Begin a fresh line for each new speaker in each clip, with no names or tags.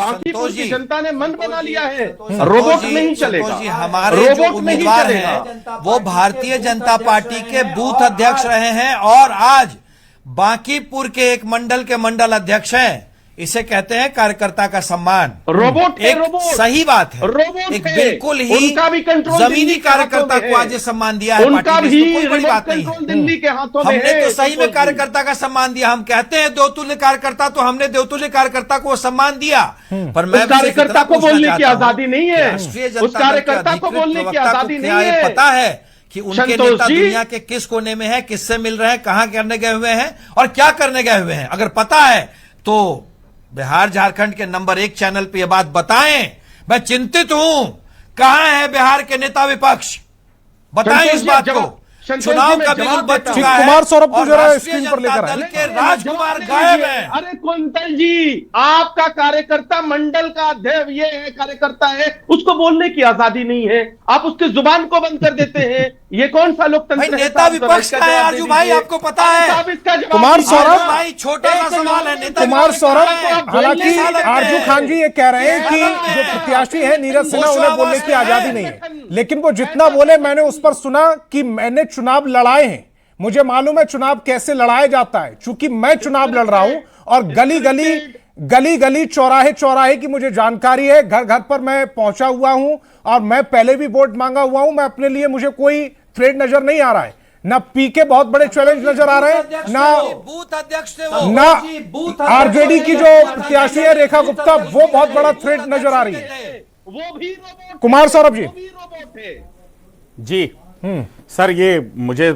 बांकीपुर की जनता ने मन बना लिया है,
रोबोट
नहीं चलेगा।
हमारे जो उम्मीदवार हैं वो भारतीय जनता पार्टी के बूथ अध्यक्ष रहे हैं और आज बांकीपुर के एक मंडल के मंडल अध्यक्ष हैं। इसे कहते हैं कार्यकर्ता का सम्मान।
रोबोट
एक सही बात है, एक बिल्कुल ही
उनका भी कंट्रोल
जमीनी कार्यकर्ता को आज सम्मान दिया है
उनका
पार्टी ने, कोई बड़ी बात नहीं
है। दिल्ली के हाथों में
हमने तो सही में कार्यकर्ता का सम्मान दिया। हम कहते हैं देवतुल्य कार्यकर्ता, तो हमने देवतुल्य कार्यकर्ता को सम्मान दिया। पर मैं
कार्यकर्ता को बोलने की आजादी नहीं है, उस कार्यकर्ता को बोलने की आजादी नहीं है।
पता है कि उनके नेता दुनिया के किस कोने में है, किससे मिल रहे हैं, कहां करने गए हुए हैं और क्या करने गए हुए हैं। अगर पता है तो बिहार झारखंड के नंबर 1 चैनल पे यह बात बताएं। मैं चिंतित हूं, कहां है बिहार के नेता विपक्ष, बताएं इस बात को। चुनाव का बिगुल बच चुका है।
कुमार सौरभ को जरा
राष्ट्रीय
स्क्रीन पर
जनता
लेकर
दल
आए।
के राजकुमार गायब हैं।
अरे कुंतल जी, आपका कार्यकर्ता मंडल का अध्यक्ष ये है, कार्यकर्ता है, उसको बोलने की आजादी नहीं है, आप उसकी जुबान को बंद कर देते हैं। ये कौन सा लोकतंत्र है?
नेता विपक्ष का है आरजू भाई, आपको पता है।
कुमार सौरभ
भाई छोटा सा सवाल है, नेता
कुमार सौरभ, हालांकि
हालांकि
आरजू खान जी ये कह रहे हैं कि जो प्रत्याशी है नीरज सिन्हा, उन्हें बोलने की आजादी नहीं है, लेकिन वो जितना बोले मैंने उस पर सुना कि मैंने चुनाव लड़ाए हैं, मुझे मालूम है चुनाव कैसे लड़ाया जाता है, चूंकि मैं चुनाव लड़ रहा हूं और गली गली चौराहे चौराहे की मुझे जानकारी है, घर घर पर मैं पहुंचा हुआ हूं और मैं पहले भी वोट मांगा हुआ हूं। मैं अपने लिए, मुझे कोई थ्रेड नजर नहीं आ रहा है, ना पी के बहुत बड़े चैलेंज नजर आ रहे हैं, ना
बूथ अध्यक्ष
ना आरजेडी की जो प्रत्याशी है रेखा गुप्ता, वो बहुत बड़ा थ्रेड नजर आ रही है।
वो भी रोबोट,
कुमार सौरभ जी।
वो भी रोबोट है
जी सर, ये मुझे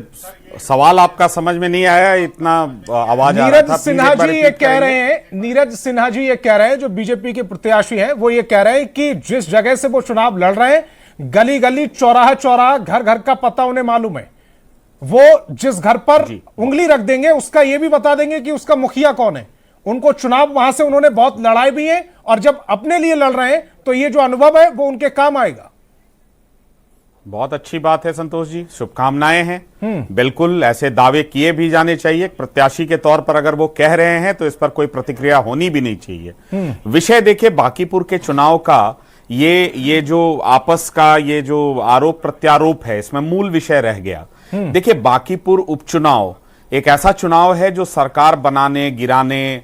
सवाल आपका समझ में नहीं आया, इतना आवाज आ रहा था।
नीरज सिन्हा जी ये कह रहे हैं, नीरज सिन्हा जी ये कह रहे हैं, जो बीजेपी के प्रत्याशी हैं, वो ये कह रहे हैं कि जिस जगह से वो चुनाव लड़ रहे हैं, गली गली चौराहा चौराहा घर घर का पता उन्हें मालूम है। वो जिस घर पर उंगली रख देंगे उसका ये भी बता देंगे कि उसका मुखिया कौन है। उनको चुनाव वहां से उन्होंने बहुत लड़ाई भी है और जब अपने लिए लड़ रहे हैं तो ये जो अनुभव है वो उनके काम आएगा।
बहुत अच्छी बात है संतोष जी, शुभकामनाएं हैं। बिल्कुल ऐसे दावे किए भी जाने चाहिए। प्रत्याशी के तौर पर अगर वो कह रहे हैं तो इस पर कोई प्रतिक्रिया होनी भी नहीं चाहिए। विषय देखिए बांकीपुर के चुनाव का, ये जो आपस का ये जो आरोप प्रत्यारोप है, इसमें मूल विषय रह गया। देखिए बांकीपुर उपचुनाव एक ऐसा चुनाव है जो सरकार बनाने गिराने,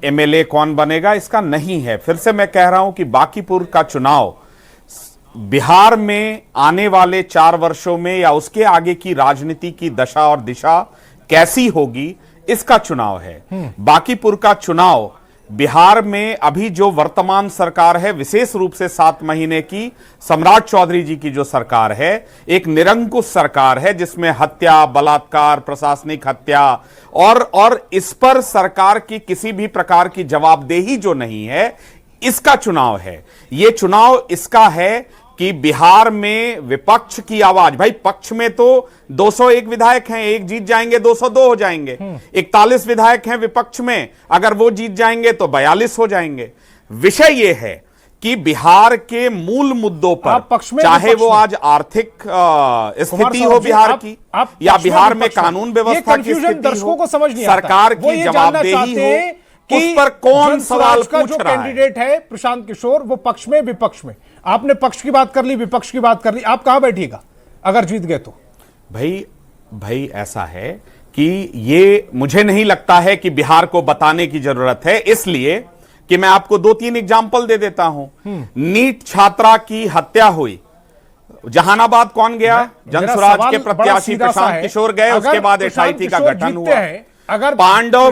एमएलए कौन बनेगा इसका नहीं है। फिर से मैं कह रहा हूं कि बांकीपुर का चुनाव बिहार में आने वाले 4 वर्षों में या उसके आगे की राजनीति की दशा और दिशा कैसी होगी, इसका चुनाव है। बांकीपुर का चुनाव बिहार में अभी जो वर्तमान सरकार है, विशेष रूप से 7 महीने की सम्राट चौधरी जी की जो सरकार है, एक निरंकुश सरकार है जिसमें हत्या, बलात्कार, प्रशासनिक हत्या और इस पर सरकार की किसी भी प्रकार की जवाबदेही जो नहीं है, इसका चुनाव है। यह चुनाव इसका है कि बिहार में विपक्ष की आवाज, भाई पक्ष में तो 201 विधायक हैं, एक जीत जाएंगे 202 हो जाएंगे। 41 विधायक हैं विपक्ष में, अगर वो जीत जाएंगे तो 42 हो जाएंगे। विषय यह है कि बिहार के मूल मुद्दों पर, चाहे वो आज आर्थिक स्थिति हो बिहार की या बिहार में कानून व्यवस्था की स्थिति हो, सरकार की जवाबदेही हो, उस पर कौन सवाल पूछ रहा है।
कैंडिडेट है प्रशांत किशोर, वो पक्ष में विपक्ष में, आपने पक्ष की बात कर ली, विपक्ष की बात कर ली, आप कहां बैठिएगा अगर जीत गए तो?
भाई ऐसा है कि ये मुझे नहीं लगता है कि बिहार को बताने की जरूरत है, इसलिए कि मैं आपको 2-3 एग्जाम्पल दे देता हूं। नीट छात्रा की हत्या हुई, जहानाबाद कौन गया? जनसुराज के प्रत्याशी प्रशांत किशोर गए, उसके बाद एसआईटी का गठन हुआ।
अगर
पांडव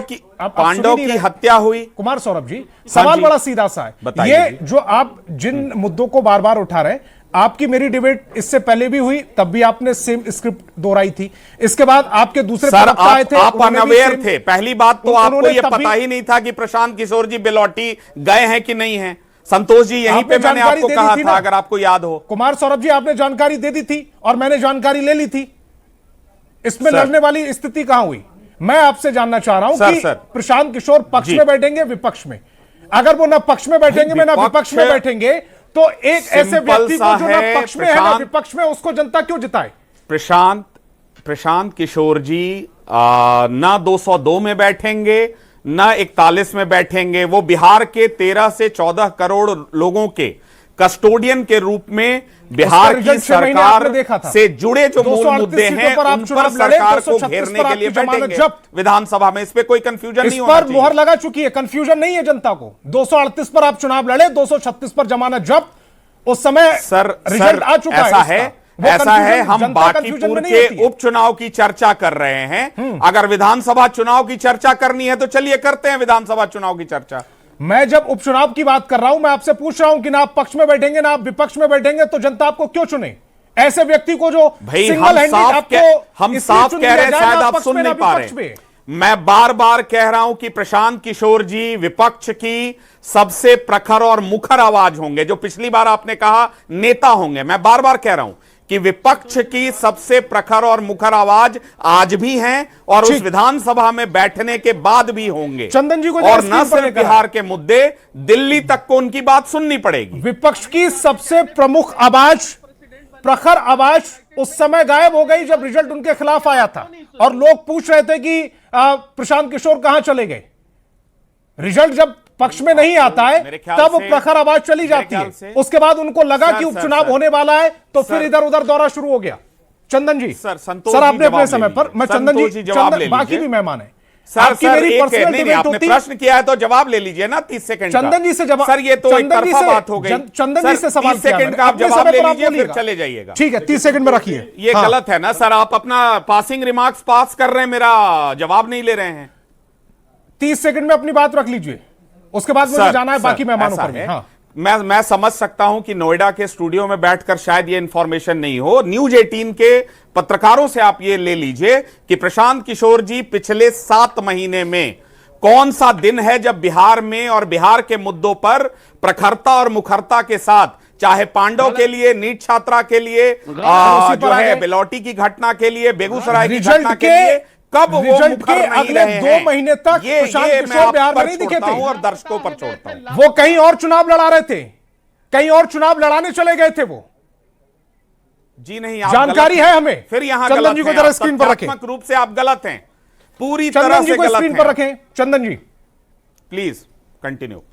की हत्या हुई।
कुमार सौरभ जी, सवाल बड़ा सीधा सा है। ये जो आप जिन मुद्दों को बार बार उठा रहे हैं, आपकी मेरी डिबेट इससे पहले भी हुई, तब भी आपने सेम स्क्रिप्ट दोहराई थी। इसके बाद आपके दूसरे
प्रवक्ता आए थे, आप अनअवेयर थे। पहली बात तो आपको यह पता ही नहीं था कि प्रशांत किशोर जी बिलौटी गए हैं कि नहीं है। संतोष जी, यहीं पे मैंने आपको कहा था, अगर आपको याद हो।
कुमार सौरभ जी, आपने जानकारी दे दी थी और मैंने जानकारी ले ली थी। इसमें लड़ने वाली स्थिति कहां हुई? मैं आपसे जानना चाह रहा हूं कि प्रशांत किशोर पक्ष में बैठेंगे विपक्ष में? अगर वो ना पक्ष में बैठेंगे ना विपक्ष में बैठेंगे तो एक ऐसे व्यक्ति को जो ना पक्ष में है ना विपक्ष में, उसको जनता क्यों जिताए?
प्रशांत किशोर जी ना 202 में बैठेंगे, न 41 में बैठेंगे। वो बिहार के 13 से 14 करोड़ लोगों के कस्टोडियन के रूप में बिहार की सरकार से जुड़े जो मूल मुद्दे हैं उन पर सरकार को घेरने के लिए बैठेंगे विधानसभा में। इस पे कोई कंफ्यूजन नहीं होना चाहिए।
मुहर लगा चुकी है, कंफ्यूजन नहीं है जनता को। 238 पर आप चुनाव लड़े, 236 पर जमानत जब्त, उस समय रिजल्ट आ चुका है।
ऐसा है हम बांकीपुर के उपचुनाव की चर्चा कर रहे हैं। अगर विधानसभा चुनाव की चर्चा करनी है तो चलिए करते हैं विधानसभा चुनाव की चर्चा।
मैं जब उपचुनाव की बात कर रहा हूं, मैं आपसे पूछ रहा हूं कि ना आप पक्ष में बैठेंगे ना आप विपक्ष में बैठेंगे, तो जनता आपको क्यों चुने? ऐसे व्यक्ति को जो सिंगल हैंडेड
हम साफ कह रहे हैं, शायद आप सुन नहीं पा रहे। मैं बार बार कह रहा हूं कि प्रशांत किशोर जी विपक्ष की सबसे प्रखर और मुखर आवाज होंगे। जो पिछली बार आपने कहा नेता होंगे, मैं बार बार कह रहा हूं कि विपक्ष की सबसे प्रखर और मुखर आवाज आज भी हैं और उस विधानसभा में बैठने के बाद भी होंगे।
चंदन जी को
और न सिर्फ बिहार के मुद्दे, दिल्ली तक को उनकी बात सुननी पड़ेगी।
विपक्ष की सबसे प्रमुख आवाज, प्रखर आवाज उस समय गायब हो गई जब रिजल्ट उनके खिलाफ आया था और लोग पूछ रहे थे कि प्रशांत किशोर कहां चले गए। रिजल्ट जब पक्ष में नहीं आता है तब प्रखर आवाज चली जाती है। उसके बाद उनको लगा कि उपचुनाव होने वाला है तो फिर इधर उधर दौरा शुरू हो गया। चंदन जी सर आपने अपने समय पर, मैं चंदन जी बाकी भी मेहमान है
आपकी मेरी पर्सनल डिबेट होती है। प्रश्न किया है तो जवाब ले लीजिए ना 30 सेकंड।
चंदन जी से जवाब,
सर ये तो एक तरफा बात हो गई।
चंदन जी से सवाल
30 सेकंड का आप जवाब ले लीजिए फिर चले जाइएगा।
ठीक है 30 सेकंड में रखिए।
ये गलत है ना सर, आप अपना पासिंग रिमार्क्स पास कर रहे हैं, मेरा जवाब नहीं ले रहे हैं।
30 सेकंड में अपनी बात रख लीजिए, उसके बाद मुझे जाना है बाकी मेहमानों पर भी। हाँ।
मैं समझ सकता हूं कि नोएडा के स्टूडियो में बैठकर शायद ये इंफॉर्मेशन नहीं हो। न्यूज 18 के पत्रकारों से आप ये ले लीजिए कि प्रशांत किशोर जी पिछले 7 महीने में कौन सा दिन है जब बिहार में और बिहार के मुद्दों पर प्रखरता और मुखरता के साथ, चाहे पांडव के लिए, नीट छात्रा के लिए, जो है बेलौटी की घटना के लिए, बेगूसराय की घटना के लिए, कब वो मुखर नहीं
अगले
रहे
2 महीने तक प्रशांत किशोर बिहार में नहीं दिखे थे
और दर्शकों पर छोड़ता हूं।
वो कहीं और चुनाव लड़ा रहे थे, कहीं और चुनाव लड़ाने चले गए थे वो।
जी नहीं,
जानकारी है हमें।
फिर यहां
चंदन जी को जरा स्क्रीन पर रखें।
रूप से आप गलत हैं, पूरी तरह से गलत हैं।
स्क्रीन पर रखें चंदन जी
प्लीज कंटिन्यू।